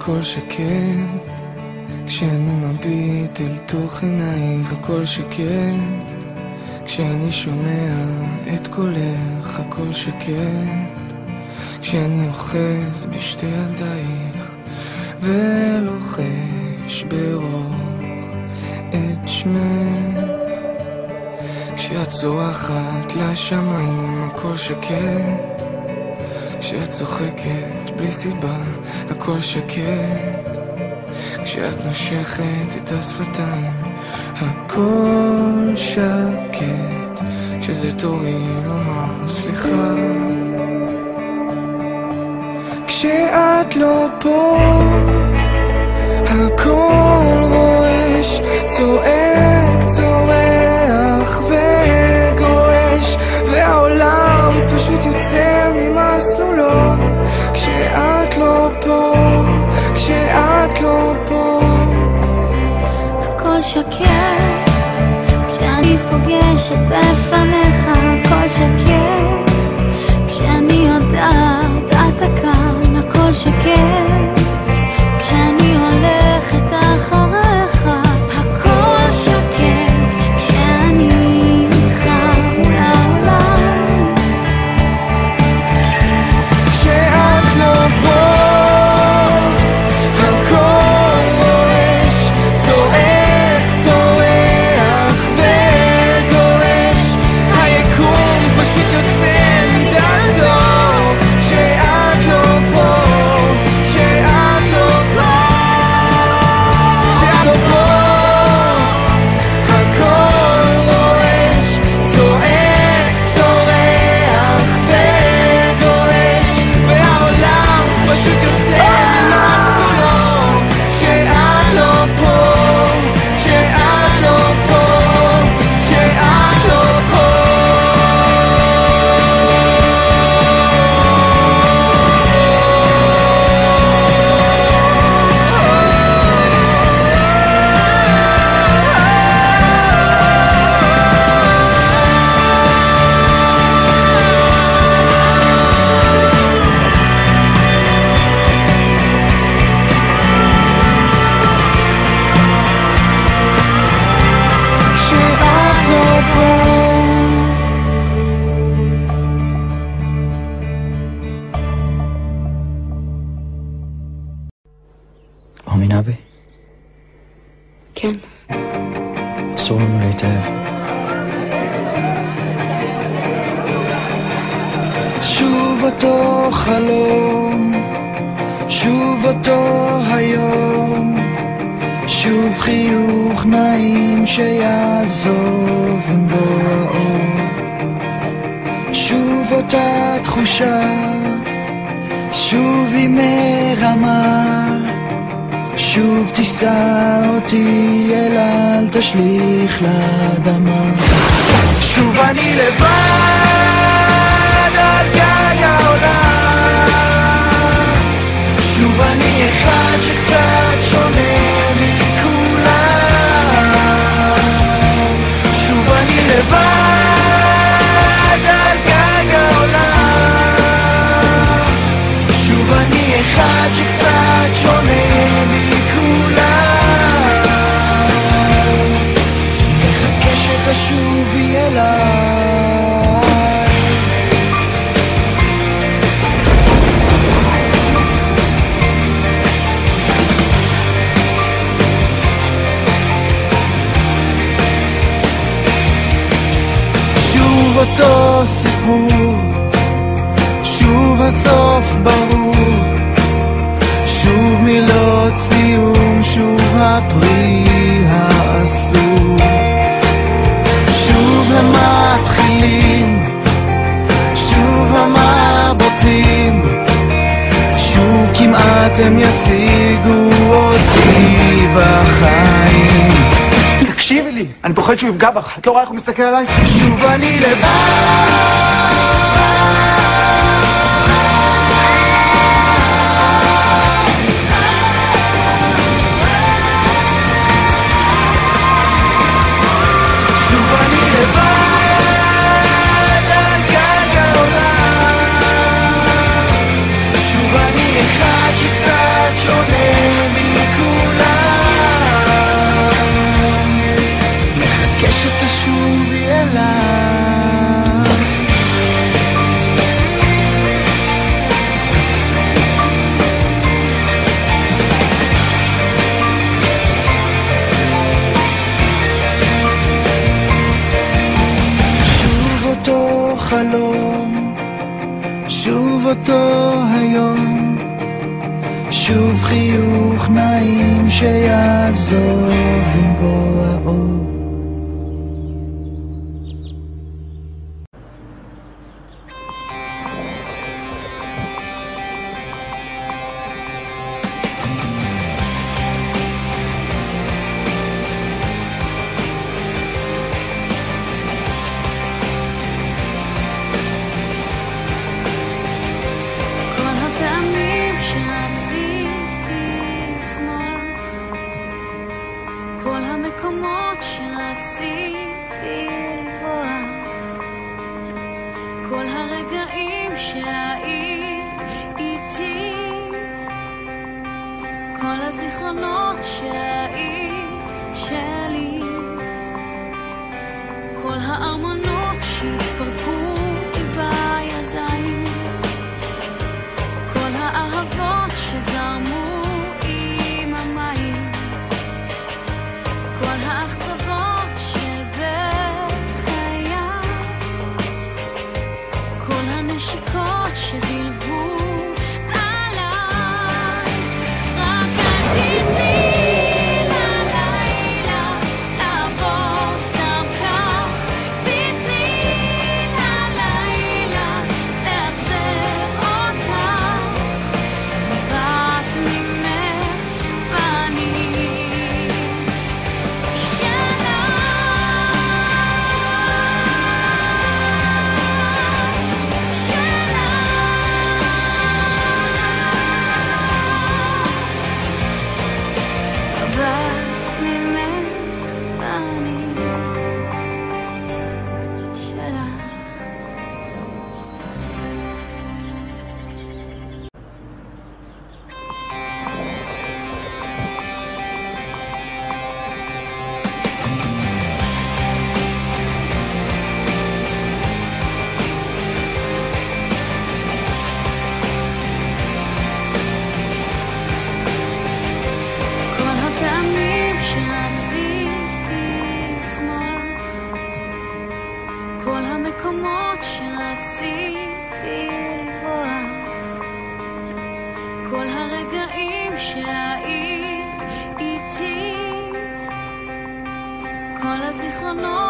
הכל שקט, כשאני מביט אל תוך עינייך הכל שקט, כשאני שומע את קולך הכל שקט, כשאני אוחז בשתי ידייך ולוחש ברוך את שמך, כשאת צורחת לשמיים הכל שקט, כשאת צוחקת בלי סיבה הכל שקט, כשאת נושכת את השפתיים הכל שקט, כשזה תורי לומר סליחה, כשאת לא פה הכל רועש, צועק, צורח וגועש, והעולם פשוט יוצא ממסלולו, כשאת לא פה, כשאת לא פה הכל שקט, כשאני פוגשת בפניך הכל שקט, כשאני יודעת אתה כאן הכל שקט, כשאני הולכת אחריך הכל שקט, כשאני איתך מול העולם, כשאת לא פה הכל רועש, צועק, צורח וגועש, היקום פשוט יוצא מדעתו, כשאת לא פה, כשאת לא פה, כשאת לא פה הכל רועש, צועק, צורח וגועש, והעולם פשוט יוצא ממסלולו, כשאת לא פה, כשאת לא פה, כשאת לא פה. כשאת לא פה מאמינה בי? כן. אסור לנו להתאהב. שוב אותו חלום, שוב אותו היום, שוב חיוך נעים שיעזוב עם בוא האור, שוב אותה תחושה, שוב היא מרמה, שוב תישא אותי אל אל תשליך לאדמה, שוב אני לבד על גג העולם, שוב אני אחד שקצת שונה מכולם, שוב אני לבד על גג העולם, שוב אני אחד שקצת שונה מכולם, תחכה שתשובי אליי, שוב אותו סיפור, שוב הסוף ברור, שוב מילות סיום, שוב הפרי האסור, שוב המתחילים, שוב המרבוטים, שוב כמעט הם ישיגו אותי בחיים. תקשיבי לי, אני פוחד שהוא יפגע בך, את לא רואה איך הוא מסתכל עליי? שוב אני לבד אחד שקצת שונה חלם. שוב אותו חלום, שוב אותו היום, שוב חיוך נעים שיעזוב עם בוא האור. כל הזיכרונות